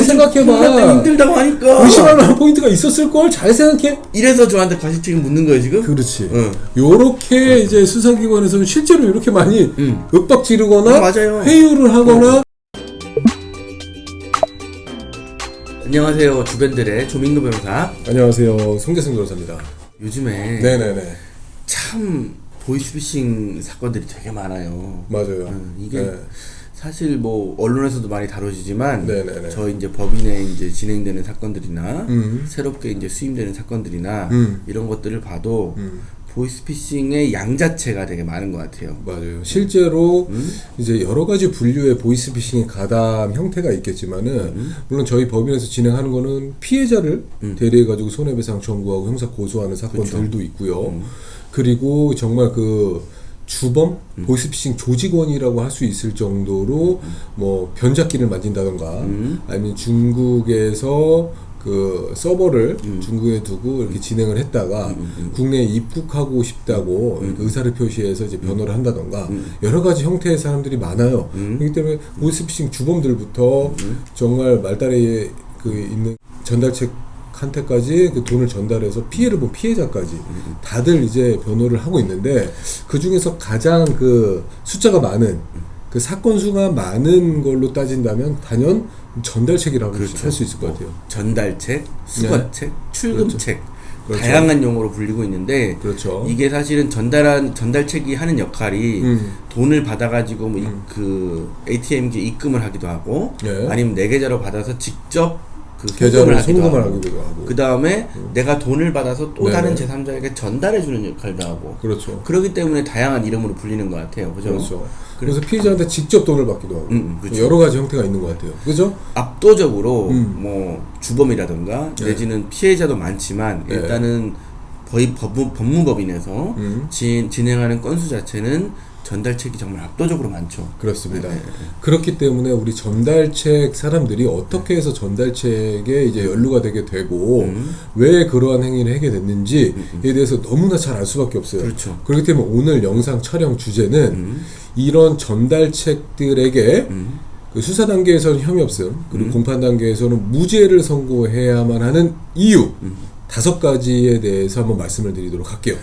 잘 생각해봐. 힘들다고 하니까. 50만 원 포인트가 있었을 걸. 잘 생각해. 이래서 저한테 과실치기 묻는 거예요 지금? 그렇지. 요렇게 이제 수사기관에서는 실제로 이렇게 많이 윽박 지르거나 맞아요. 회유를 하거나. 안녕하세요, 주변들의 조민도 변호사. 안녕하세요, 송재승 변호사입니다. 요즘에 네네네. 참 보이스피싱 사건들이 되게 많아요. 맞아요. 이게 네. 사실 뭐 언론에서도 많이 다뤄지지만 네네네. 저희 이제 법인에 이제 진행되는 사건들이나 새롭게 이제 수임되는 사건들이나 이런 것들을 봐도 보이스피싱의 양 자체가 되게 많은 것 같아요. 맞아요. 실제로 이제 여러 가지 분류의 보이스피싱의 가담 형태가 있겠지만은 물론 저희 법인에서 진행하는 거는 피해자를 대리해 가지고 손해배상 청구하고 형사 고소하는 사건들도 그쵸. 있고요. 그리고 정말 그 주범 보이스피싱 조직원이라고 할 수 있을 정도로 뭐 변작기를 만진다던가 아니면 중국에서 그 서버를 중국에 두고 이렇게 진행을 했다가 국내에 입국하고 싶다고 의사를 표시해서 이제 변호를 한다던가 여러 가지 형태의 사람들이 많아요. 그렇기 때문에 보이스피싱 주범들부터 정말 말다리에 그 있는 전달책 한테까지 그 돈을 전달해서 피해를 본 피해자까지 다들 이제 변호를 하고 있는데 그 중에서 가장 그 숫자가 많은 그 사건 수가 많은 걸로 따진다면 단연 전달책이라고 그렇죠. 할 수 있을 것 같아요. 전달책, 수거책, 출금책 그렇죠. 다양한 용어로 불리고 있는데 그렇죠. 이게 사실은 전달책이 하는 역할이 돈을 받아가지고 뭐 그 ATM기에 입금을 하기도 하고 네. 아니면 내 계좌로 받아서 직접 그 계좌를 하기도 송금을 하고 하기도 하고 그 다음에 내가 돈을 받아서 또 네네. 다른 제3자에게 전달해주는 역할도 하고 그렇죠. 그렇기 때문에 다양한 이름으로 불리는 것 같아요. 그죠? 그렇죠. 그래서 피해자한테 직접 돈을 받기도 하고 그렇죠. 여러 가지 형태가 있는 것 같아요. 그죠? 압도적으로 뭐 주범이라든가 네. 내지는 피해자도 많지만 네. 일단은 거의 법무법인에서 진행하는 건수 자체는 전달책이 정말 압도적으로 많죠. 그렇습니다. 그렇기 때문에 우리 전달책 사람들이 어떻게 해서 전달책에 이제 연루가 되게 되고 왜 그러한 행위를 하게 됐는지에 대해서 너무나 잘 알 수밖에 없어요. 그렇죠. 그렇기 때문에 오늘 영상 촬영 주제는 이런 전달책들에게 그 수사 단계에서는 혐의 없음 그리고 공판 단계에서는 무죄를 선고해야만 하는 이유 5가지에 대해서 한번 말씀을 드리도록 할게요.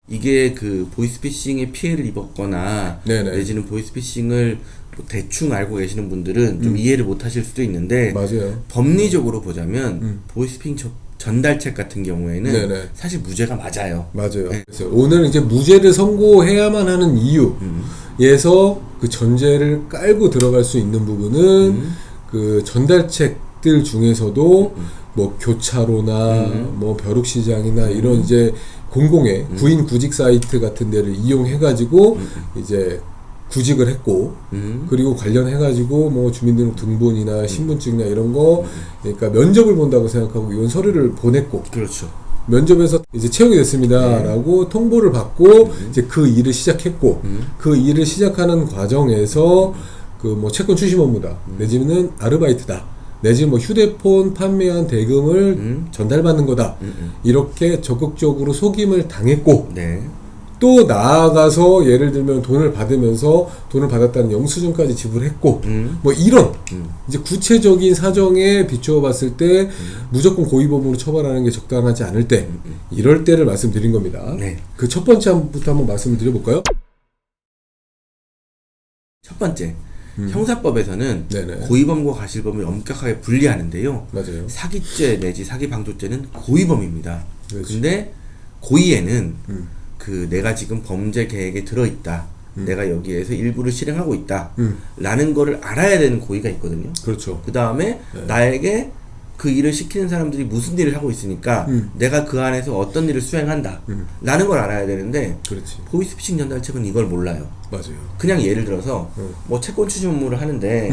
이게 그 보이스피싱의 피해를 입었거나 네네. 내지는 보이스피싱을 뭐 대충 알고 계시는 분들은 좀 이해를 못 하실 수도 있는데 맞아요. 법리적으로 보자면 보이스피싱 전달책 같은 경우에는 네네. 사실 무죄가 맞아요. 맞아요. 그래서 오늘 이제 무죄를 선고해야만 하는 이유에서 그 전제를 깔고 들어갈 수 있는 부분은 그 전달책들 중에서도 뭐 교차로나 뭐 벼룩시장이나 이런 이제 공공의 구인 구직 사이트 같은 데를 이용해 가지고 이제 구직을 했고 그리고 관련해 가지고 뭐 주민등록 등본이나 신분증이나 이런 거 그러니까 면접을 본다고 생각하고 이런 서류를 보냈고 그렇죠. 면접에서 이제 채용이 됐습니다라고 통보를 받고 이제 그 일을 시작했고 그 일을 시작하는 과정에서 그 뭐 채권 추심 업무다 내지는 아르바이트다 내지는 뭐 휴대폰 판매한 대금을 전달받는 거다 이렇게 적극적으로 속임을 당했고 네. 또 나아가서 예를 들면 돈을 받으면서 돈을 받았다는 영수증까지 지불했고 뭐 이런 이제 구체적인 사정에 비추어 봤을 때 무조건 고의범으로 처벌하는 게 적당하지 않을 때 이럴 때를 말씀드린 겁니다. 네. 그 첫 번째부터 한번 말씀을 드려볼까요? 첫 번째, 형사법에서는 네네. 고의범과 과실범을 엄격하게 분리하는데요. 맞아요. 사기죄 내지 사기방조죄는 고의범입니다. 그렇지. 근데 고의에는 그 내가 지금 범죄 계획에 들어있다. 내가 여기에서 일부를 실행하고 있다. 라는 거를 알아야 되는 고의가 있거든요. 그렇죠. 그 다음에 나에게 그 일을 시키는 사람들이 무슨 일을 하고 있으니까 내가 그 안에서 어떤 일을 수행한다. 라는 걸 알아야 되는데 그렇지. 보이스피싱 전달책은 이걸 몰라요. 맞아요. 그냥 예를 들어서 뭐 채권 추심 업무를 하는데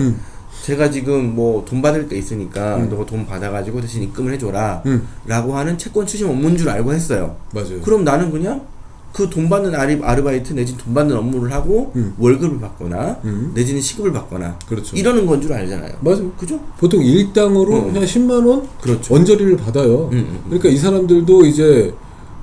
제가 지금 뭐 돈 받을 게 있으니까 너가 돈 받아가지고 대신 입금을 해줘라 라고 하는 채권 추심 업무인 줄 알고 했어요. 맞아요. 그럼 나는 그냥 그 돈 받는 아르바이트 내지는 돈 받는 업무를 하고 월급을 받거나 내지는 시급을 받거나 그렇죠. 이러는 건 줄 알잖아요. 맞아요. 그죠? 보통 일당으로 그냥 10만 원 그렇죠. 원저리를 받아요. 그러니까 이 사람들도 이제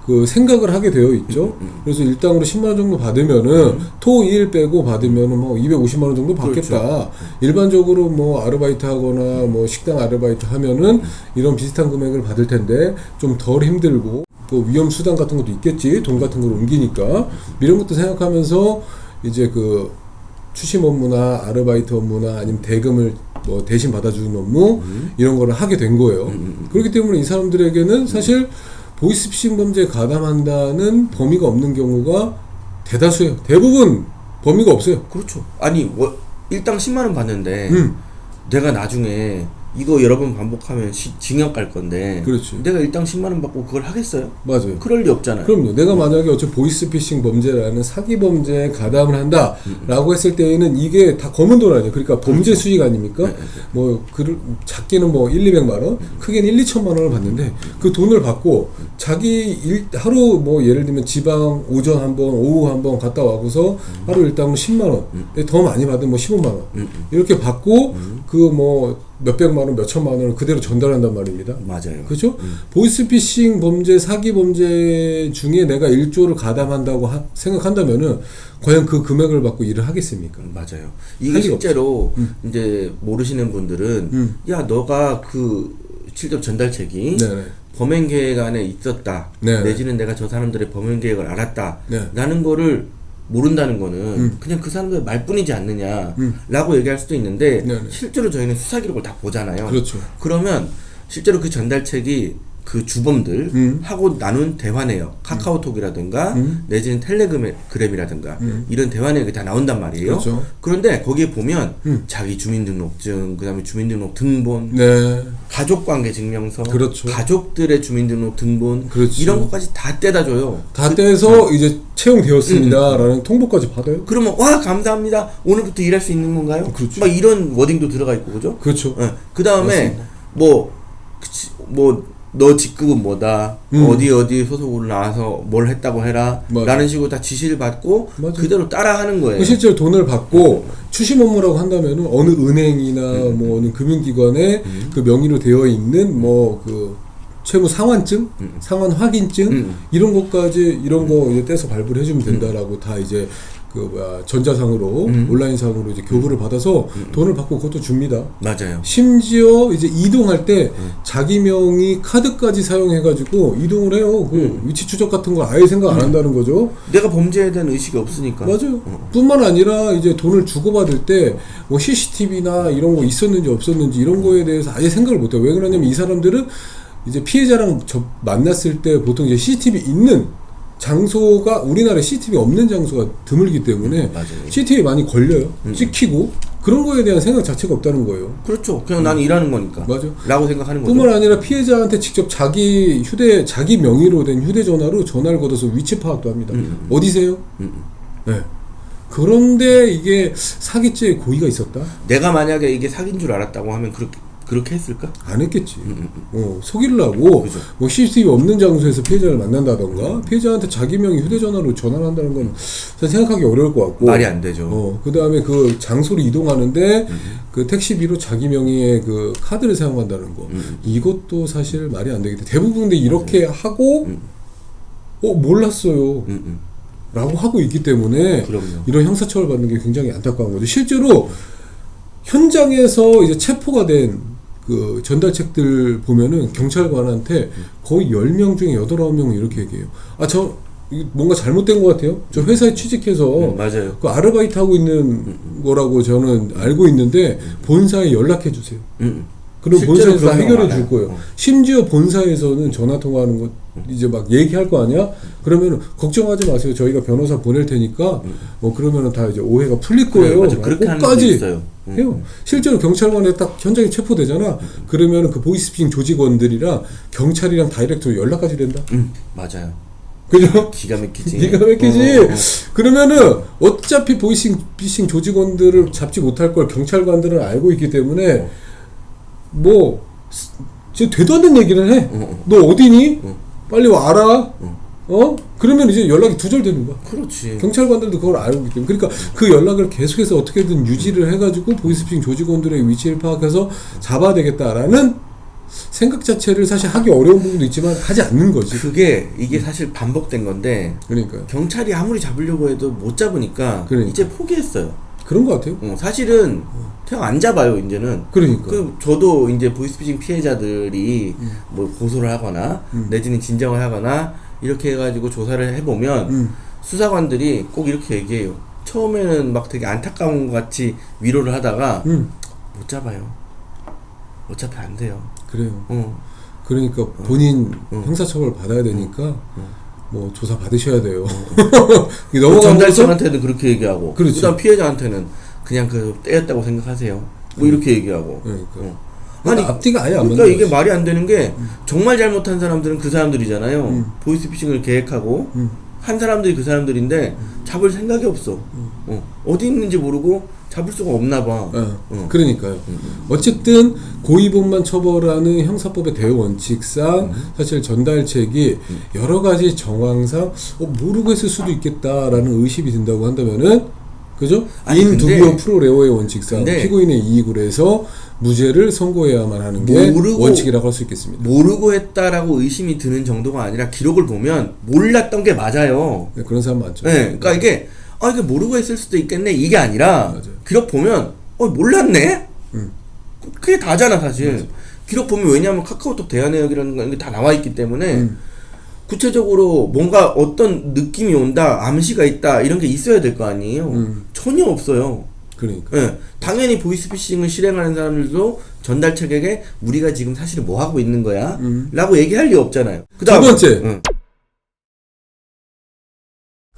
그 생각을 하게 되어 있죠. 그래서 일당으로 10만 원 정도 받으면은 토, 일 빼고 받으면은 뭐 250만 원 정도 받겠다. 그렇죠. 일반적으로 뭐 아르바이트 하거나 뭐 식당 아르바이트 하면은 이런 비슷한 금액을 받을 텐데 좀 덜 힘들고 그 위험 수당 같은 것도 있겠지. 돈 같은 걸 옮기니까 이런 것도 생각하면서 이제 그 추심 업무나 아르바이트 업무나 아니면 대금을 뭐 대신 받아주는 업무 이런 거를 하게 된 거예요. 그렇기 때문에 이 사람들에게는 사실 보이스피싱 범죄에 가담한다는 범위가 없는 경우가 대다수예요. 대부분 범위가 없어요. 그렇죠. 아니 일당 10만 원 받는데 내가 나중에 이거 여러 번 반복하면 징역 갈 건데 그렇지. 내가 일당 10만 원 받고 그걸 하겠어요? 맞아요. 그럴 리 없잖아요. 그럼요. 내가 만약에 어차피 보이스피싱 범죄라는 사기 범죄에 가담을 한다라고 했을 때에는 이게 다 검은 돈 아니에요. 그러니까 범죄 수익 아닙니까? 뭐 작게는 뭐 1, 200만 원, 크게는 1, 2천만 원을 받는데 그 돈을 받고 자기 하루 뭐 예를 들면 지방 오전 한 번, 오후 한 번 갔다 와고서 하루 일당으로 10만 원, 더 많이 받으면 뭐 15만 원 이렇게 받고 그 뭐 몇백만 원, 몇천만 원을 그대로 전달한단 말입니다. 맞아요. 그렇죠? 보이스피싱 범죄, 사기 범죄 중에 내가 1조를 가담한다고 생각한다면은 과연 그 금액을 받고 일을 하겠습니까? 맞아요. 이게 실제로 이제 모르시는 분들은 야 너가 그 실제로 전달책이 네네. 범행 계획 안에 있었다. 네네. 내지는 내가 저 사람들의 범행 계획을 알았다. 네. 라는 거를 모른다는 거는 그냥 그 사람들 말뿐이지 않느냐라고 얘기할 수도 있는데 네네. 실제로 저희는 수사 기록을 다 보잖아요. 그렇죠. 그러면 실제로 그 전달책이 그 주범들 하고 나눈 대화 내역, 카카오톡이라든가 내지는 텔레그램이라든가 이런 대화 내역이 다 나온단 말이에요. 그렇죠. 그런데 거기에 보면 자기 주민등록증, 그다음에 주민등록 등본, 네. 가족관계 증명서, 그렇죠. 가족들의 주민등록 등본 그렇죠. 이런 것까지 다 떼다 줘요. 다 떼서 이제 채용되었습니다라는 통보까지 받아요. 그러면 와 감사합니다. 오늘부터 일할 수 있는 건가요? 그렇죠. 막 이런 워딩도 들어가 있고 그죠? 그렇죠. 그 다음에 뭐 너 직급은 뭐다, 어디 소속으로 나와서 뭘 했다고 해라, 맞아. 라는 식으로 다 지시를 받고 맞아. 그대로 따라하는 거예요. 실제로 돈을 받고 추심 업무라고 한다면은 어느 은행이나 뭐 어느 금융기관에 그 명의로 되어 있는 뭐 그 채무 상환증, 상환 확인증 이런 것까지 이런 거 이제 떼서 발부를 해주면 된다라고 다 이제 전자상으로 온라인상으로 이제 교부를 받아서 돈을 받고 그것도 줍니다. 맞아요. 심지어 이제 이동할 때 자기 명의 카드까지 사용해가지고 이동을 해요. 그 위치 추적 같은 거 아예 생각 안 한다는 거죠. 내가 범죄에 대한 의식이 없으니까. 맞아요. 뿐만 아니라 이제 돈을 주고받을 때 뭐 CCTV나 이런 거 있었는지 없었는지 이런 거에 대해서 아예 생각을 못 해요. 왜 그러냐면 이 사람들은 이제 피해자랑 만났을 때 보통 이제 CCTV 있는 장소가 우리나라에 CCTV 없는 장소가 드물기 때문에 맞아요. CCTV 많이 걸려요. 찍히고 그런 거에 대한 생각 자체가 없다는 거예요. 그렇죠. 그냥 나는 일하는 거니까. 맞아. 라고 생각하는 거죠. 뿐만 아니라 피해자한테 직접 자기 명의로 된 휴대전화로 전화를 걸어서 위치 파악도 합니다. 어디세요? 네. 그런데 이게 사기죄의 고의가 있었다? 내가 만약에 이게 사기인 줄 알았다고 하면 그렇게 했을까? 안 했겠지. 속이려고 그죠. 뭐 CCTV 없는 장소에서 피해자를 만난다던가 피해자한테 자기 명의 휴대전화로 전화를 한다는 건 생각하기 어려울 것 같고 말이 안 되죠. 그 다음에 그 장소를 이동하는데 그 택시비로 자기 명의의 그 카드를 사용한다는 거 이것도 사실 말이 안 되겠다. 대부분 근데 이렇게 하고 몰랐어요. 라고 하고 있기 때문에 그럼요. 이런 형사처벌 받는 게 굉장히 안타까운 거죠. 실제로 현장에서 이제 체포가 된 그 전달책들 보면은 경찰관한테 거의 10명 중에 8, 9명은 이렇게 얘기해요. 저 뭔가 잘못된 것 같아요. 저 회사에 취직해서 맞아요. 그 아르바이트 하고 있는 거라고 저는 알고 있는데 본사에 연락해 주세요. 그럼 본사에서 다 해결해 줄 거예요. 심지어 본사에서는 전화 통화하는 거 이제 막 얘기할 거 아니야? 그러면은 걱정하지 마세요. 저희가 변호사 보낼 테니까 뭐 그러면은 다 이제 오해가 풀릴 거예요. 맞아. 그렇게 하는 데 있어요. 해요. 실제로 경찰관에 딱 현장에 체포되잖아. 그러면은 그 보이스피싱 조직원들이랑 경찰이랑 다이렉트로 연락까지 된다. 맞아요. 그죠? 기가 막히지. 기가 막히지. 그러면은 어차피 보이스피싱 조직원들을 잡지 못할 걸 경찰관들은 알고 있기 때문에 뭐 진짜 되도 않는 얘기를 해. 너 어디니? 빨리 와라. 그러면 이제 연락이 두절되는 거야. 그렇지. 경찰관들도 그걸 알고 있기 때문에. 그러니까 그 연락을 계속해서 어떻게든 유지를 해가지고 보이스피싱 조직원들의 위치를 파악해서 잡아야 되겠다라는 생각 자체를 사실 하기 어려운 부분도 있지만 하지 않는 거지. 이게 사실 반복된 건데 그러니까요. 경찰이 아무리 잡으려고 해도 못 잡으니까 이제 포기했어요. 그런 것 같아요. 사실은 그냥 안 잡아요 이제는. 그러니까. 저도 이제 보이스피싱 피해자들이 뭐 고소를 하거나 내지는 진정을 하거나 이렇게 해가지고 조사를 해보면 수사관들이 꼭 이렇게 얘기해요. 처음에는 막 되게 안타까운 것 같이 위로를 하다가 못 잡아요. 어차피 안 돼요. 그래요. 그러니까 본인 형사처벌 받아야 되니까 뭐 조사 받으셔야 돼요. 전달자한테는 그렇게 얘기하고, 그렇지. 그다음 피해자한테는 그냥 떼였다고 생각하세요. 뭐 이렇게 얘기하고. 그러니까. 아니 앞뒤가 아예 안 맞는 그러니까 이게 거지. 말이 안 되는 게 정말 잘못한 사람들은 그 사람들이잖아요. 보이스피싱을 계획하고 한 사람들이 그 사람들인데 잡을 생각이 없어. 어디 있는지 모르고 잡을 수가 없나 봐. 그러니까요. 어쨌든 고의범만 처벌하는 형사법의 대우 원칙상 사실 전달책이 여러 가지 정황상 모르고 했을 수도 있겠다라는 의심이 든다고 한다면은 그죠? 인 두비오 프로레오의 원칙상 피고인의 이익으로 해서 무죄를 선고해야만 하는 게 원칙이라고 할 수 있겠습니다. 모르고 했다라고 의심이 드는 정도가 아니라 기록을 보면 몰랐던 게 맞아요. 네, 그런 사람 많죠. 네, 그러니까 이게 모르고 했을 수도 있겠네 이게 아니라 맞아요. 기록 보면 몰랐네. 그게 다잖아 사실. 맞아. 기록 보면 왜냐하면 카카오톡 대화 내역이라는 게 다 나와 있기 때문에 구체적으로 뭔가 어떤 느낌이 온다, 암시가 있다 이런 게 있어야 될 거 아니에요. 전혀 없어요. 그러니까. 네, 당연히 보이스피싱을 실행하는 사람들도 전달책에게 우리가 지금 사실은 뭐 하고 있는 거야? 라고 얘기할 리 없잖아요. 두 번째.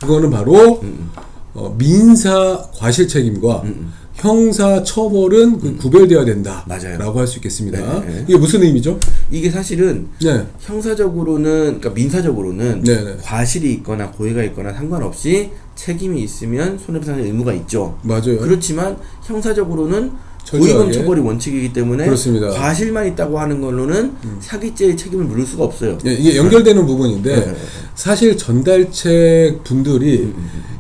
그거는 바로 민사 과실 책임과 형사 처벌은 구별되어야 된다. 맞아요. 라고 할 수 있겠습니다. 네. 이게 무슨 의미죠? 이게 사실은 형사적으로는 그러니까 민사적으로는 과실이 있거나 고의가 있거나 상관없이 책임이 있으면 손해배상의 의무가 있죠. 맞아요. 그렇지만 형사적으로는 고의범 처벌이 원칙이기 때문에 그렇습니다. 과실만 있다고 하는 걸로는 사기죄의 책임을 물을 수가 없어요. 이게 연결되는 부분인데 사실 전달책 분들이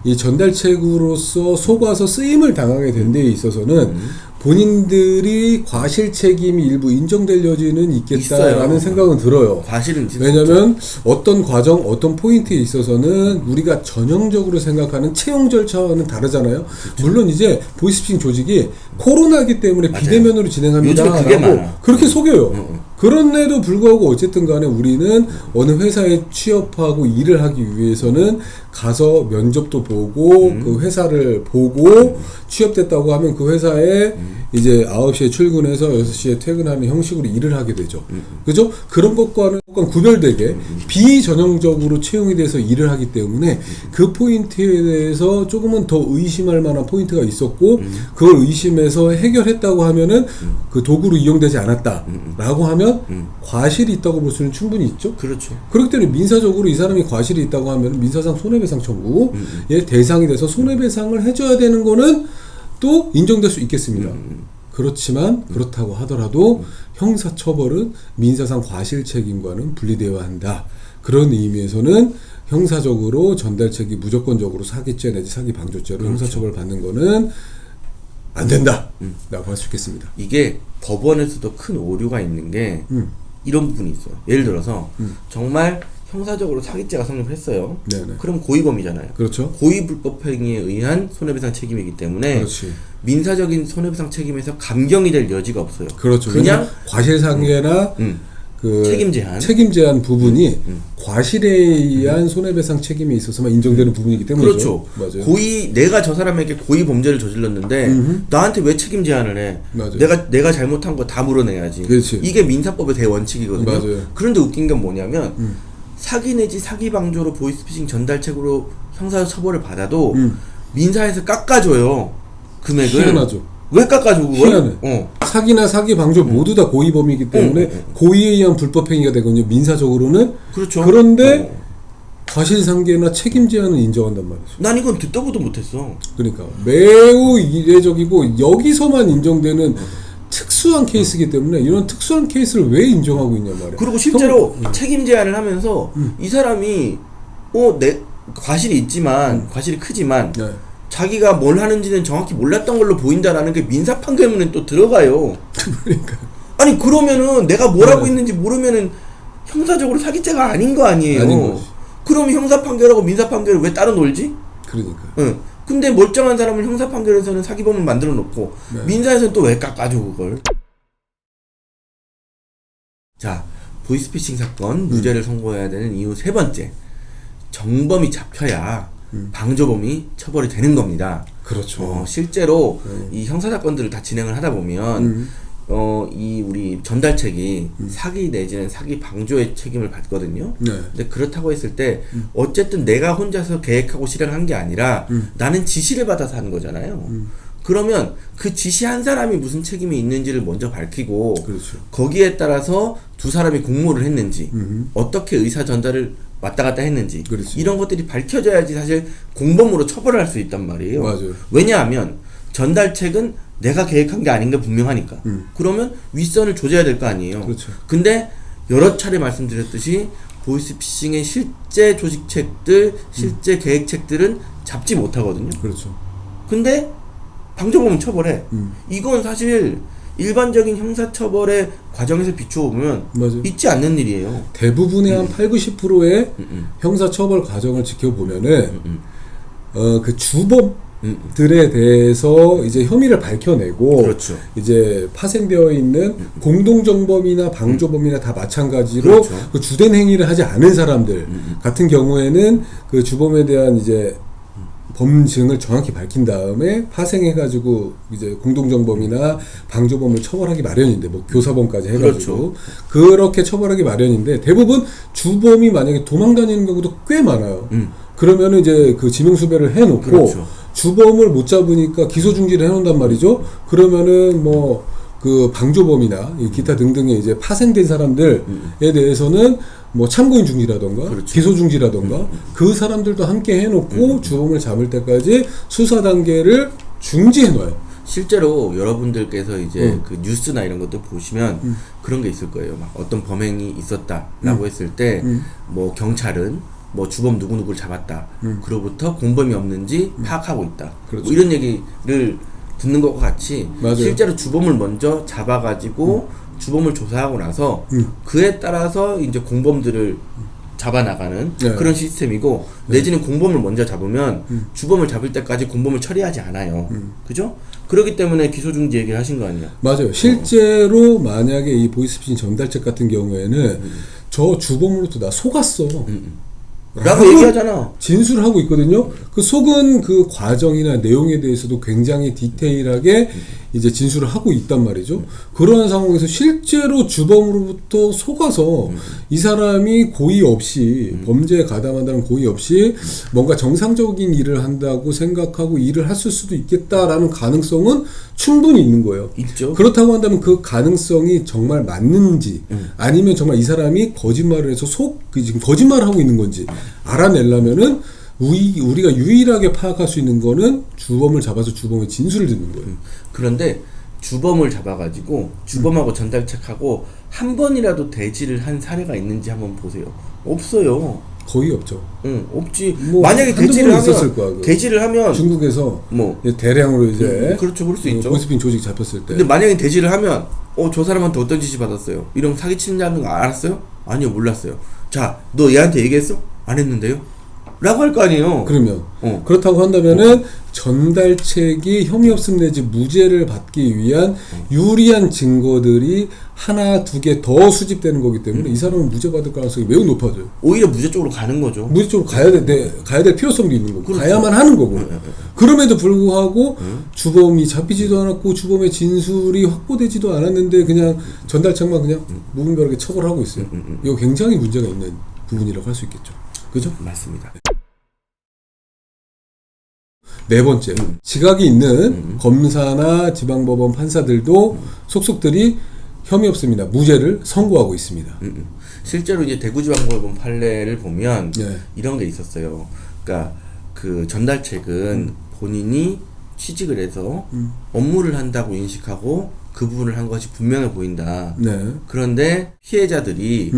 이 전달책으로서 속아서 쓰임을 당하게 된 데 있어서는 본인들이 과실 책임이 일부 인정될 여지는 있겠다라는 있어요. 생각은 들어요. 과실은 왜냐하면 어떤 과정, 어떤 포인트에 있어서는 우리가 전형적으로 생각하는 채용 절차와는 다르잖아요. 그렇죠. 물론 이제 보이스피싱 조직이 코로나기 때문에 맞아요. 비대면으로 진행합니다라고 그렇게 속여요. 그런데도 불구하고 어쨌든 간에 우리는 어느 회사에 취업하고 일을 하기 위해서는 가서 면접도 보고 그 회사를 보고 취업됐다고 하면 그 회사에 이제 9시에 출근해서 6시에 퇴근하는 형식으로 일을 하게 되죠. 그죠? 그런 것과는 구별되게 비전형적으로 채용이 돼서 일을 하기 때문에 그 포인트에 대해서 조금은 더 의심할 만한 포인트가 있었고 그걸 의심해서 해결했다고 하면은 그 도구로 이용되지 않았다라고 하면 과실이 있다고 볼 수는 충분히 있죠. 그렇죠. 그렇기 때문에 민사적으로 이 사람이 과실이 있다고 하면 민사상 손해배상 청구의 대상이 돼서 손해배상을 해줘야 되는 거는 또 인정될 수 있겠습니다. 그렇지만 그렇다고 하더라도 형사처벌은 민사상 과실 책임과는 분리되어야 한다. 그런 의미에서는 형사적으로 전달책이 무조건적으로 사기죄 내지 사기방조죄로 그렇죠. 형사처벌 받는 거는 안 된다 라고 할 수 있겠습니다. 이게 법원에서도 큰 오류가 있는 게 이런 부분이 있어요. 예를 들어서 정말 형사적으로 사기죄가 성립했어요. 네네. 그럼 고의범이잖아요. 그렇죠. 고의불법행위에 의한 손해배상 책임이기 때문에 그렇지. 민사적인 손해배상 책임에서 감경이 될 여지가 없어요. 그렇죠. 그냥 과실상해나 그 책임 제한 부분이 과실에 의한 손해배상 책임이 있어서만 인정되는 부분이기 때문이죠. 그렇죠. 맞아요. 내가 저 사람에게 고의 범죄를 저질렀는데 나한테 왜 책임 제한을 해? 맞아요. 내가 잘못한 거 다 물어내야지. 그렇지. 이게 민사법의 대원칙이거든요. 맞아요. 그런데 웃긴 건 뭐냐면 사기 내지 사기 방조로 보이스피싱 전달책으로 형사 처벌을 받아도 민사에서 깎아줘요. 금액을. 희한하죠. 왜 깎아줘 그걸? 희한해. 사기나 사기 방조 모두 다 고의범이기 때문에 고의에 의한 불법행위가 되거든요. 민사적으로는. 그렇죠. 그런데 과실상계나 책임 제한은 인정한단 말이죠. 난 이건 듣도 보도 못했어. 그러니까 매우 이례적이고 여기서만 인정되는 특수한 케이스이기 때문에 이런 특수한 케이스를 왜 인정하고 있냐 말이야. 그리고 실제로 책임 제한을 하면서 이 사람이 내 과실이 있지만 과실이 크지만 자기가 뭘 하는지는 정확히 몰랐던 걸로 보인다라는 게 민사 판결문에 또 들어가요. 그러니까. 아니 그러면은 내가 뭘 하고 있는지 모르면은 형사적으로 사기죄가 아닌 거 아니에요. 아닌 거지. 그럼 형사 판결하고 민사 판결을 왜 따로 놀지? 그러니까. 응. 근데 멀쩡한 사람은 형사 판결에서는 사기범을 만들어 놓고 네. 민사에서는 또 왜 깎아줘 그걸? 자, 보이스피싱 사건 무죄를 선고해야 되는 이유 세 번째. 정범이 잡혀야 방조범이 처벌이 되는 겁니다. 그렇죠. 실제로 이 형사 사건들을 다 진행을 하다 보면 이 우리 전달책이 사기 내지는 사기 방조의 책임을 받거든요. 네. 근데 그렇다고 했을 때 어쨌든 내가 혼자서 계획하고 실행한 게 아니라 나는 지시를 받아서 하는 거잖아요. 그러면 그 지시한 사람이 무슨 책임이 있는지를 먼저 밝히고 그렇죠. 거기에 따라서 두 사람이 공모를 했는지 어떻게 의사 전달을 왔다 갔다 했는지 그렇죠. 이런 것들이 밝혀져야지 사실 공범으로 처벌을 할 수 있단 말이에요. 맞아요. 왜냐하면 전달책은 내가 계획한 게 아닌 게 분명하니까. 그러면 윗선을 조져야 될 거 아니에요. 그렇죠. 근데 여러 차례 말씀드렸듯이 보이스피싱의 실제 조직책들, 실제 계획책들은 잡지 못하거든요. 그렇죠. 근데 방조범은 처벌해. 이건 사실 일반적인 형사처벌의 과정에서 비추어보면 맞아요. 있지 않는 일이에요. 대부분의 한 8-90%의 형사처벌 과정을 지켜보면은 그 주범들에 대해서 이제 혐의를 밝혀내고 그렇죠. 이제 파생되어 있는 공동정범이나 방조범이나 다 마찬가지로 그렇죠. 그 주된 행위를 하지 않은 사람들 같은 경우에는 그 주범에 대한 이제 범증을 정확히 밝힌 다음에 파생해가지고 이제 공동정범이나 방조범을 처벌하기 마련인데 뭐 교사범까지 해가지고 그렇죠. 그렇게 처벌하기 마련인데 대부분 주범이 만약에 도망다니는 경우도 꽤 많아요. 그러면은 이제 그 지명수배를 해놓고 그렇죠. 주범을 못 잡으니까 기소중지를 해놓는단 말이죠. 그러면은 뭐 그 방조범이나 이 기타 등등의 이제 파생된 사람들에 대해서는 뭐 참고인 중지라던가 그렇죠. 기소 중지라던가 그 사람들도 함께 해놓고 주범을 잡을 때까지 수사 단계를 중지해놔요. 실제로 여러분들께서 이제 그 뉴스나 이런 것들 보시면 그런 게 있을 거예요. 막 어떤 범행이 있었다라고 했을 때 뭐 경찰은 뭐 주범 누구누구를 잡았다. 그로부터 공범이 없는지 파악하고 있다. 그렇죠. 뭐 이런 얘기를 듣는 것과 같이 맞아요. 실제로 주범을 먼저 잡아가지고 주범을 조사하고 나서 그에 따라서 이제 공범들을 잡아나가는 네. 그런 시스템이고 내지는 공범을 먼저 잡으면 주범을 잡을 때까지 공범을 처리하지 않아요. 그죠? 그렇기 때문에 기소중지 얘기를 하신 거 아니에요? 맞아요. 실제로 만약에 이 보이스피싱 전달책 같은 경우에는 저 주범으로부터 나 속았어. 라고 얘기하잖아. 진술을 하고 있거든요. 그 속은 그 과정이나 내용에 대해서도 굉장히 디테일하게 이제 진술을 하고 있단 말이죠. 그러한 상황에서 실제로 주범으로부터 속아서 이 사람이 고의 없이 범죄에 가담한다는 고의 없이 뭔가 정상적인 일을 한다고 생각하고 일을 했을 수도 있겠다라는 가능성은 충분히 있는 거예요. 있죠. 그렇다고 한다면 그 가능성이 정말 맞는지 아니면 정말 이 사람이 거짓말을 해서 지금 거짓말을 하고 있는 건지 알아내려면은 우리가 유일하게 파악할 수 있는 거는 주범을 잡아서 주범의 진술을 듣는 거예요. 그런데 주범을 잡아가지고 주범하고 전달책하고 한 번이라도 대지를 한 사례가 있는지 한번 보세요. 없어요. 거의 없죠. 응, 없지. 뭐 만약에 한두 대지를 번 있었을 거야, 하면 그거. 대지를 하면 중국에서 뭐 이제 대량으로 이제 그렇죠, 그럴 수 있죠. 보이스피싱 조직 잡혔을 때. 근데 만약에 대지를 하면 저 사람한테 어떤 지시 받았어요? 이런 사기 친다는 거 알았어요? 아니요, 몰랐어요. 자, 너 얘한테 얘기했어? 안 했는데요? 라고 할 거 아니에요. 그러면 그렇다고 한다면은 전달책이 혐의 없음 내지 무죄를 받기 위한 유리한 증거들이 하나 두 개 더 수집되는 거기 때문에 이 사람은 무죄 받을 가능성이 매우 높아져요. 오히려 무죄 쪽으로 가는 거죠. 무죄 쪽으로 가야 될 필요성도 있는 거고 그렇죠. 가야만 하는 거고 그럼에도 불구하고 주범이 잡히지도 않았고 주범의 진술이 확보되지도 않았는데 그냥 전달책만 그냥 무분별하게 처벌하고 있어요. 이거 굉장히 문제가 있는 부분이라고 할 수 있겠죠. 그죠? 맞습니다. 네 번째, 지각이 있는 검사나 지방법원 판사들도 속속들이 혐의 없습니다. 무죄를 선고하고 있습니다. 실제로 이제 대구지방법원 판례를 보면 네. 이런 게 있었어요. 그러니까 그 전달책은 본인이 취직을 해서 업무를 한다고 인식하고 그 부분을 한 것이 분명해 보인다. 네. 그런데 피해자들이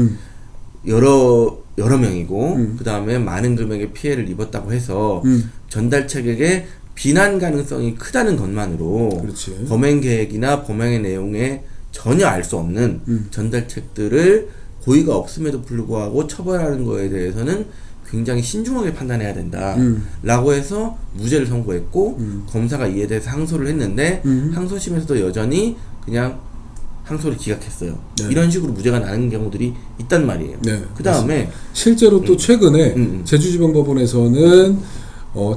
여러 명이고 그 다음에 많은 금액의 피해를 입었다고 해서 전달책에게 비난 가능성이 크다는 것만으로 그렇지. 범행 계획이나 범행의 내용에 전혀 알 수 없는 전달책들을 고의가 없음에도 불구하고 처벌하는 거에 대해서는 굉장히 신중하게 판단해야 된다 라고 해서 무죄를 선고했고 검사가 이에 대해서 항소를 했는데 항소심에서도 여전히 그냥 항소를 기각했어요. 네. 이런 식으로 무죄가 나는 경우들이 있단 말이에요. 네, 그 다음에 실제로 또 최근에 제주지방법원에서는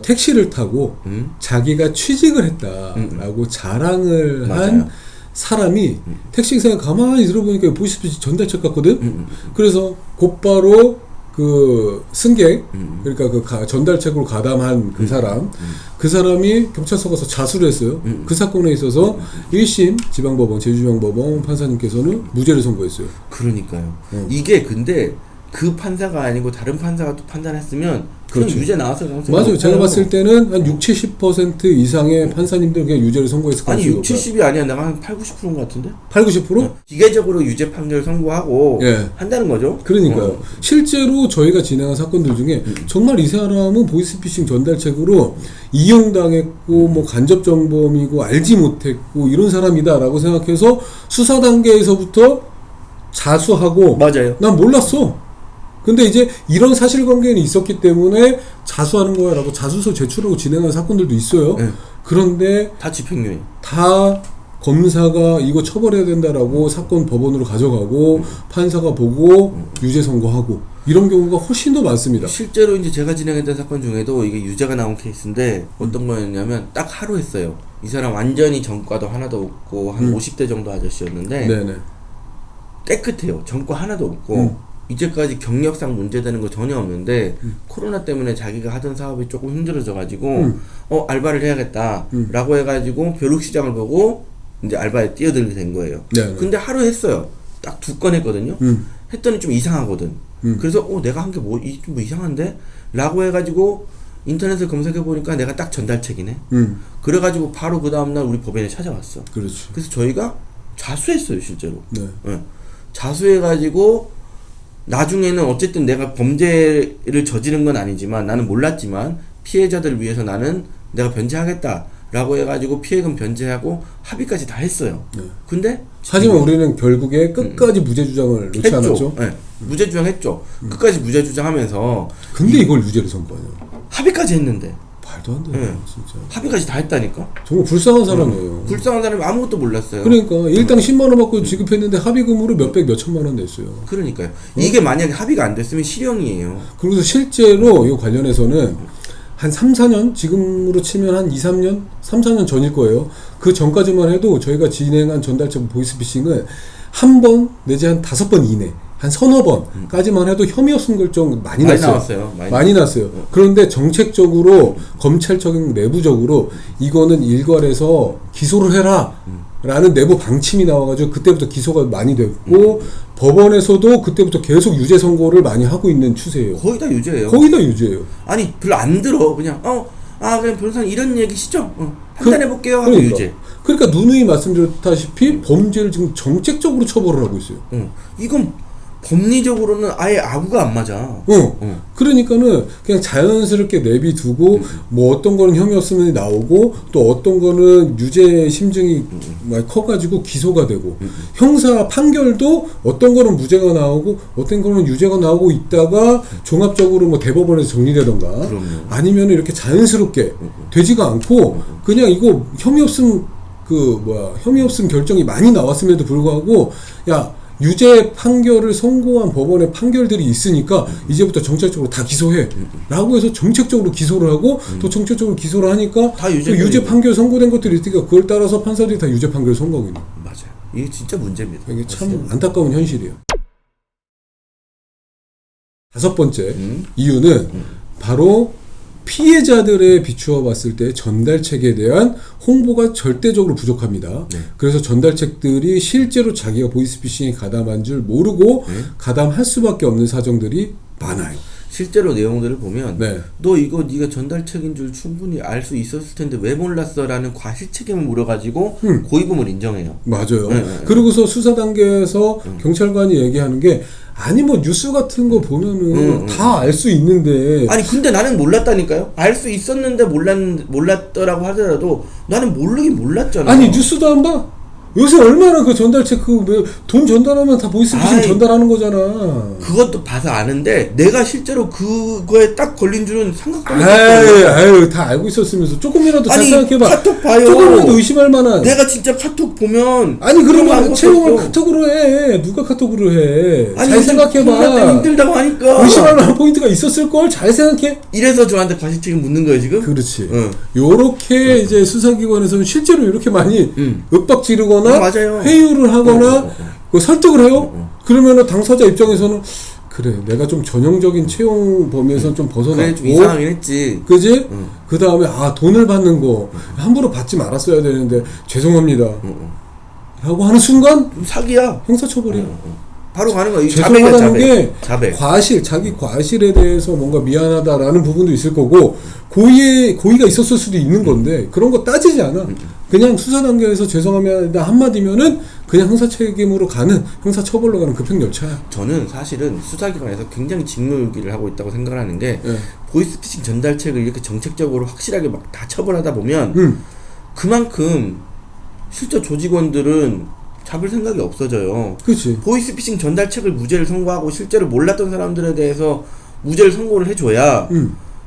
택시를 타고 자기가 취직을 했다라고 자랑을 맞아요. 한 사람이 택시기사가 가만히 들어보니까 보시다시피 전달책 같거든. 그래서 곧바로 그 승객 그러니까 그 전달책으로 가담한 그 사람 그 사람이 경찰서 가서 자수를 했어요. 그 사건에 있어서 1심 지방법원 제주지방법원 판사님께서는 무죄를 선고했어요. 그러니까요. 이게 근데 그 판사가 아니고 다른 판사가 또 판단했으면 그냥 그렇죠. 유죄 나왔을 가능성이 맞아요. 제가 높아요. 봤을 때는 한 60-70% 이상의 판사님들 그냥 유죄를 선고했을 아니 가능성이 6, 70이 아니야. 내가 한 8, 90%인 것 같은데? 8-90%? 기계적으로 유죄 판결 선고하고 예. 한다는 거죠. 그러니까요. 실제로 저희가 진행한 사건들 중에 정말 이 사람은 보이스피싱 전달책으로 이용당했고 뭐 간접정범이고 알지 못했고 이런 사람이다라고 생각해서 수사 단계에서부터 자수하고 맞아요. 난 몰랐어. 근데 이제 이런 사실관계는 있었기 때문에 자수하는 거야 라고 자수서 제출하고 진행한 사건들도 있어요. 네. 그런데 다 집행유예. 다 검사가 이거 처벌해야 된다라고 사건 법원으로 가져가고 판사가 보고 유죄 선고하고 이런 경우가 훨씬 더 많습니다. 실제로 이제 제가 진행했던 사건 중에도 이게 유죄가 나온 케이스인데 어떤 거였냐면 딱 하루 했어요. 이 사람 완전히 전과도 하나도 없고 한 50대 정도 아저씨였는데 네네. 깨끗해요. 전과 하나도 없고 이제까지 경력상 문제되는 거 전혀 없는데 코로나 때문에 자기가 하던 사업이 조금 힘들어져 가지고 알바를 해야겠다 라고 해가지고 벼룩시장을 보고 이제 알바에 뛰어들게 된 거예요. 네네. 근데 하루 했어요. 딱 2건 했거든요. 했더니 좀 이상하거든. 그래서 내가 한 게 뭐 이상한데? 라고 해가지고 인터넷을 검색해보니까 내가 딱 전달책이네. 그래가지고 바로 그 다음날 우리 법인에 찾아왔어. 그렇지. 그래서 저희가 자수했어요, 실제로. 네. 네. 자수해가지고 나중에는 어쨌든 내가 범죄를 저지른 건 아니지만 나는 몰랐지만 피해자들을 위해서 나는 내가 변제하겠다 라고 해가지고 피해금 변제하고 합의까지 다 했어요. 네. 근데 하지만 우리는 결국에 끝까지 무죄 주장을 놓지 했죠. 않았죠. 네. 무죄 주장했죠. 끝까지 무죄 주장하면서 근데 이걸 유죄로 선고하냐. 합의까지 했는데 말도 안 돼요. 네. 진짜. 합의까지 다 했다니까. 정말 불쌍한 사람이에요. 불쌍한 사람이 아무것도 몰랐어요. 그러니까 일당 10만 원 받고 지급했는데 합의금으로 몇백 몇천만 원 냈어요. 그러니까요. 이게 만약에 합의가 안 됐으면 실형이에요. 그리고 실제로 이 관련해서는 한 3, 4년 지금으로 치면 한 2, 3년? 3, 4년 전일 거예요. 그 전까지만 해도 저희가 진행한 전달책 보이스피싱은 한 번 내지 한 5번 이내 한 서너 번까지만 해도 혐의 없음 결정 많이 났어요. 나왔어요. 많이 났어요. 그런데 정책적으로 검찰청 내부적으로 이거는 일괄해서 기소를 해라 라는 내부 방침이 나와가지고 그때부터 기소가 많이 됐고 법원에서도 그때부터 계속 유죄 선고를 많이 하고 있는 추세예요. 거의 다 유죄예요. 거의 다 유죄예요. 아니 별로 안 들어. 그냥 그냥 변호사님 이런 얘기시죠? 판단해볼게요 하고 유죄. 그러니까 누누이 말씀드렸다시피 범죄를 지금 정책적으로 처벌을 하고 있어요. 이건 법리적으로는 아예 아구가 안 맞아. 그러니까는 그냥 자연스럽게 내비두고 뭐 어떤 거는 혐의 없음이 나오고 또 어떤 거는 유죄 심증이 커가지고 기소가 되고 형사 판결도 어떤 거는 무죄가 나오고 어떤 거는 유죄가 나오고 있다가 종합적으로 뭐 대법원에서 정리되던가 아니면 이렇게 자연스럽게 되지가 않고 그냥 이거 혐의 없음 혐의 없음 결정이 많이 나왔음에도 불구하고 유죄 판결을 선고한 법원의 판결들이 있으니까 이제부터 정책적으로 다 기소해 라고 해서 정책적으로 기소를 하고 또 정책적으로 기소를 하니까 다 또 유죄 판결 선고된 것들이 있으니까 그걸 따라서 판사들이 다 유죄 판결을 선고하고 있는 거예요. 맞아요. 이게 진짜 문제입니다. 이게 참 안타까운 현실이에요. 5번째 이유는 바로 피해자들에 비추어 봤을 때 전달책에 대한 홍보가 절대적으로 부족합니다. 그래서 전달책들이 실제로 자기가 보이스피싱에 가담한 줄 모르고 가담할 수밖에 없는 사정들이 많아요. 실제로 내용들을 보면 네. 너 이거 네가 전달책인 줄 충분히 알 수 있었을 텐데 왜 몰랐어라는 과실 책임을 물어가지고 고의범을 인정해요. 맞아요. 그리고서 수사 단계에서 경찰관이 얘기하는 게 아니 뭐 뉴스 같은 거 보면은 다 알 수 있는데 아니 근데 나는 몰랐다니까요. 알 수 있었는데 몰랐더라고 하더라도 나는 모르긴 몰랐잖아. 아니 뉴스도 안 봐? 요새 얼마나 그 전달책 돈 전달하면 다 보이스피싱 아이, 전달하는 거잖아. 그것도 봐서 아는데 내가 실제로 그거에 딱 걸린 줄은 생각도 못 아유, 했어요. 아유, 다 알고 있었으면서 조금이라도 잘 아니, 생각해봐. 카톡 봐요. 조금이라도 의심할 만한. 내가 진짜 카톡 보면 아니 그러면 아무것도 채용을 없어. 카톡으로 해. 누가 카톡으로 해? 아니, 잘 코로나 때문에 생각해봐. 힘들다고 하니까 의심할 만한 포인트가 있었을 걸. 잘 생각해. 이래서 저한테 과실책임 묻는 거예요 지금? 그렇지. 응. 요렇게 이제 수사기관에서는 실제로 이렇게 많이 응. 윽박 지르거나 맞아요. 회유를 하거나 그 설득을 해요. 어. 그러면은 당사자 입장에서는 그래 내가 좀 전형적인 채용 범위에서 좀 그래 벗어났고 좀 이상하긴 했지. 그지? 응. 그 다음에 돈을 받는 거 함부로 받지 말았어야 되는데 죄송합니다 라고 하는 순간 좀 사기야. 형사처벌이야. 바로 가는 거야. 이 죄송하다는 자백이야, 게 자백. 자기 과실에 대해서 뭔가 미안하다라는 부분도 있을 거고 고의가 있었을 수도 있는 건데 그런 거 따지지 않아. 그냥 수사 단계에서 죄송합니다 한마디면은 그냥 형사 책임으로 가는 형사 처벌로 가는 급행 열차야. 저는 사실은 수사기관에서 굉장히 직무유기를 하고 있다고 생각을 하는 게 예. 보이스피싱 전달책을 이렇게 정책적으로 확실하게 막 다 처벌하다 보면 그만큼 실제 조직원들은 잡을 생각이 없어져요. 그렇지. 보이스피싱 전달책을 무죄를 선고하고 실제로 몰랐던 사람들에 대해서 무죄를 선고를 해줘야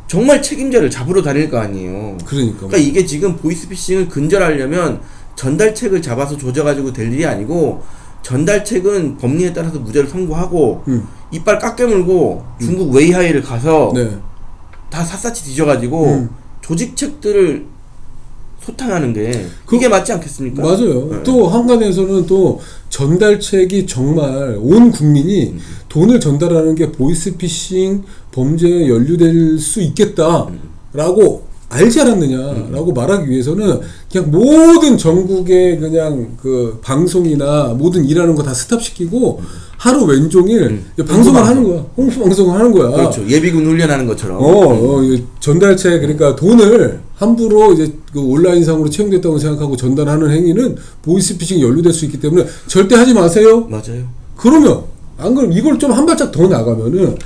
정말 책임자를 잡으러 다닐 거 아니에요. 그러니까 이게 지금 보이스피싱을 근절하려면 전달책을 잡아서 조져가지고 될 일이 아니고 전달책은 법리에 따라서 무죄를 선고하고 이빨 깎여물고 중국 웨이하이를 가서 네. 다 샅샅이 뒤져가지고 조직책들을 소탕하는 게 이게 맞지 않겠습니까? 맞아요. 네. 또 한간에서는 또 전달책이 정말 온 국민이 돈을 전달하는 게 보이스피싱 범죄에 연루될 수 있겠다라고 알지 않았느냐라고 말하기 위해서는 그냥 모든 전국의 그냥 그 방송이나 모든 일하는 거 다 스탑시키고 하루 왼종일 방송을 하는 거야. 홍보 방송을 하는 거야. 그렇죠. 예비군 훈련하는 것처럼. 전달책 그러니까 돈을 함부로 이제 그 온라인상으로 채용됐다고 생각하고 전달하는 행위는 보이스피싱에 연루될 수 있기 때문에 절대 하지 마세요. 맞아요. 그러면 안 그럼 이걸 좀 한 발짝 더 나가면은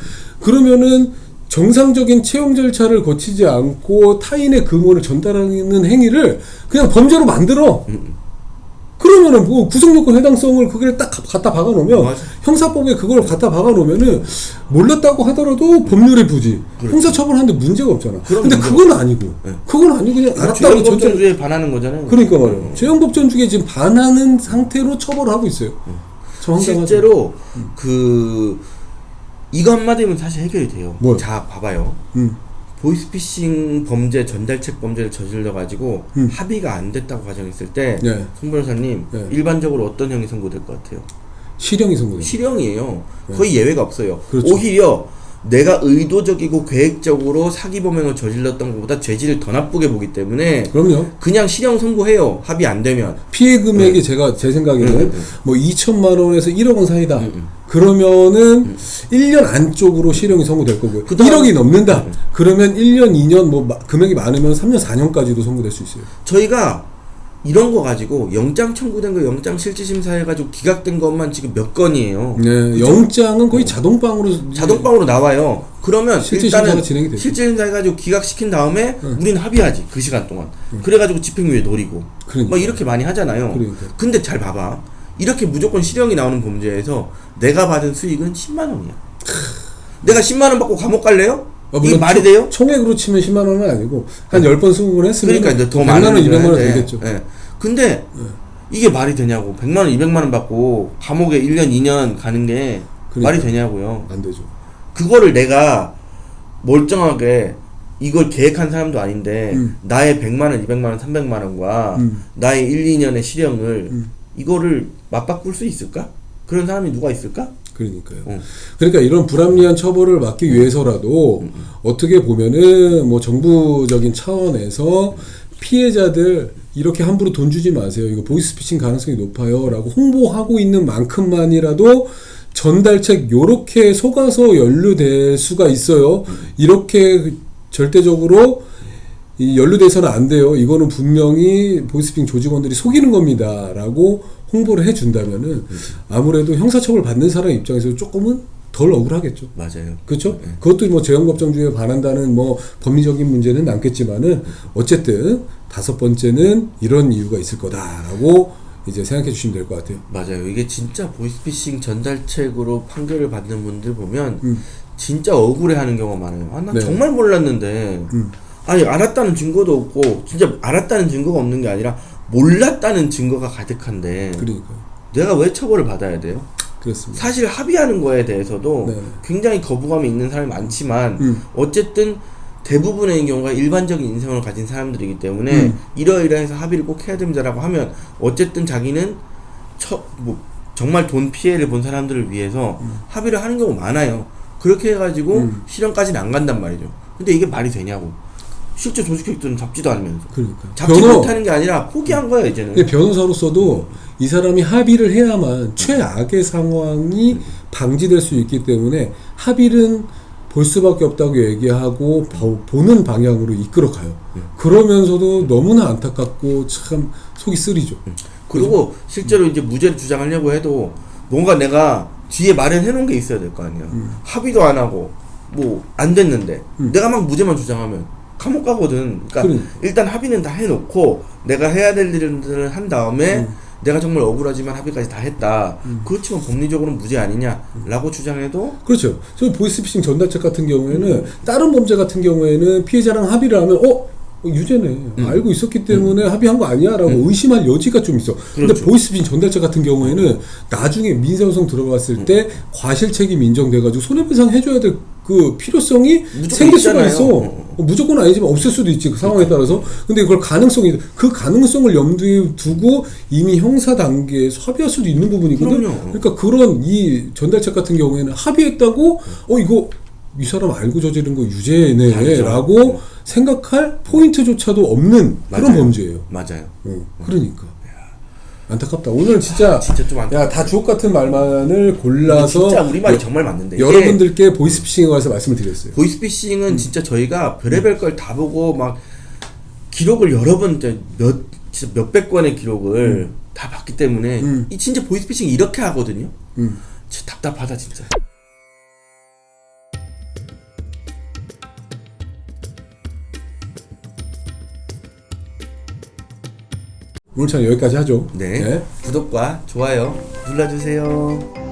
그러면은 정상적인 채용 절차를 거치지 않고 타인의 금원을 전달하는 행위를 그냥 범죄로 만들어. 그러면은 뭐 구성요건 해당성을 그걸 딱 갖다 박아놓으면 맞아. 형사법에 그걸 갖다 박아놓으면은 몰랐다고 하더라도 법률의 부지 그렇죠. 형사처벌하는데 문제가 없잖아. 그럼 근데 문제가 그건 아니고 네. 그건 아니고 그냥 알았다고 죄형법전주의에 반하는 거잖아요. 그러니까 말이에요. 죄형법전주의에 지금 반하는 상태로 처벌하고 있어요. 실제로 이거 한마디면 사실 해결이 돼요. 뭐요? 자 봐봐요. 보이스피싱 범죄, 전달책 범죄를 저질러가지고 합의가 안 됐다고 가정했을 때 네. 송 변호사님 네. 일반적으로 어떤 형이 선고될 것 같아요? 실형이 선고돼요. 실형이에요. 거의 예외가 없어요. 그렇죠. 오히려 내가 의도적이고 계획적으로 사기 범행을 저질렀던 것보다 죄질을 더 나쁘게 보기 때문에 그럼요. 그냥 실형 선고해요. 합의 안 되면. 피해 금액이 제 생각에는 뭐 2천만 원에서 1억 원 사이다. 그러면은 1년 안쪽으로 실형이 선고될 거고요. 그다음- 1억이 넘는다. 그러면 1년, 2년 뭐 금액이 많으면 3년, 4년까지도 선고될 수 있어요. 저희가 이런 거 가지고 영장 청구된 거 영장 실질심사 해가지고 기각된 것만 지금 몇 건이에요. 네, 영장은 거의 자동방으로 나와요. 그러면 실질심사가 일단은 진행이 되죠. 실질심사 해가지고 기각시킨 다음에 우리는 합의하지 그 시간 동안. 그래가지고 집행유예 노리고 그러니까. 뭐 이렇게 많이 하잖아요. 그러니까. 근데 잘 봐봐. 이렇게 무조건 실형이 나오는 범죄에서 내가 받은 수익은 10만 원이야. 내가 10만 원 받고 감옥 갈래요? 이게 물론 말이 돼요? 총액으로 치면 10만 원은 아니고 한 10번 20번 했으면 그러니까 이제 더 100만 많은 원, 200만 원 네. 되겠죠. 네. 근데 이게 말이 되냐고. 100만 원, 200만 원 받고 감옥에 1년, 2년 가는 게 그러니까. 말이 되냐고요. 안 되죠. 그거를 내가 멀쩡하게 이걸 계획한 사람도 아닌데 나의 100만 원, 200만 원, 300만 원과 나의 1, 2년의 실형을 이거를 맞바꿀 수 있을까? 그런 사람이 누가 있을까? 그러니까요. 그러니까 이런 불합리한 처벌을 막기 위해서라도 어떻게 보면은 뭐 정부적인 차원에서 피해자들 이렇게 함부로 돈 주지 마세요. 이거 보이스피싱 가능성이 높아요라고 홍보하고 있는 만큼만이라도 전달책 요렇게 속아서 연루될 수가 있어요. 이렇게 절대적으로 연루돼서는 안 돼요. 이거는 분명히 보이스피싱 조직원들이 속이는 겁니다. 라고 홍보를 해준다면은 아무래도 형사처벌 받는 사람 입장에서 조금은 덜 억울하겠죠. 맞아요. 그렇죠? 그것도 뭐 재형법정주의에 반한다는 뭐 법리적인 문제는 남겠지만은 어쨌든 5번째는 이런 이유가 있을 거다라고 이제 생각해 주시면 될 것 같아요. 맞아요. 이게 진짜 보이스피싱 전달책으로 판결을 받는 분들 보면 진짜 억울해하는 경우가 많아요. 아, 나 네. 정말 몰랐는데 아니 알았다는 증거도 없고 진짜 알았다는 증거가 없는 게 아니라 몰랐다는 증거가 가득한데 그러니까요. 내가 왜 처벌을 받아야 돼요? 그렇습니다. 사실 합의하는 거에 대해서도 네. 굉장히 거부감이 있는 사람이 많지만 어쨌든 대부분의 경우가 일반적인 인성을 가진 사람들이기 때문에 이러이러해서 합의를 꼭 해야 됩니다라고 하면 어쨌든 자기는 정말 돈 피해를 본 사람들을 위해서 합의를 하는 경우가 많아요. 그렇게 해가지고 실형까지는 안 간단 말이죠. 근데 이게 말이 되냐고. 실제 조직격들은 잡지도 않으면서. 그러니까. 잡지 못하는 게 아니라 포기한 거야 이제는. 변호사로서도 이 사람이 합의를 해야만 최악의 상황이 방지될 수 있기 때문에 합의는 볼 수밖에 없다고 얘기하고 보는 방향으로 이끌어가요. 그러면서도 너무나 안타깝고 참 속이 쓰리죠. 그리고 실제로 이제 무죄를 주장하려고 해도 뭔가 내가 뒤에 마련해 놓은 게 있어야 될 거 아니야. 합의도 안 하고 뭐 안 됐는데 내가 막 무죄만 주장하면 감옥 가거든. 그러니까 일단 합의는 다 해놓고 내가 해야 될 일들을 한 다음에 내가 정말 억울하지만 합의까지 다 했다. 그렇지만 법리적으로는 무죄 아니냐라고 주장해도 그렇죠. 저 보이스피싱 전달책 같은 경우에는 다른 범죄 같은 경우에는 피해자랑 합의를 하면 유죄네. 알고 있었기 때문에 합의한 거 아니야? 라고 의심할 여지가 좀 있어. 근데 그렇죠. 보이스피싱 전달책 같은 경우에는 나중에 민사소송 들어갔을 때 과실책임 인정돼가지고 손해배상 해줘야 될 그 필요성이 생길 수가 있어. 무조건 아니지만 없을 수도 있지. 그 상황에 따라서. 근데 그걸 그 가능성을 염두에 두고 이미 형사 단계에서 합의할 수도 있는 부분이거든. 그럼요. 그러니까 그런 이 전달책 같은 경우에는 합의했다고 이거 이 사람 알고 저지른 거 유죄네 라고 생각할 포인트조차도 없는 맞아요. 그런 범죄예요. 맞아요. 그러니까 안타깝다. 오늘 진짜 좀 안타깝다. 다 주옥 같은 말만을 골라서 진짜 우리말이 정말 맞는데 여러분들께 보이스피싱에 관해서 말씀을 드렸어요. 보이스피싱은 진짜 저희가 별의별 걸 다 보고 막 기록을 여러 번 진짜 몇백 건의 기록을 다 봤기 때문에 이 진짜 보이스피싱 이렇게 하거든요. 진짜 답답하다 진짜. 오늘 참 여기까지 하죠. 네. 구독과 좋아요 눌러주세요.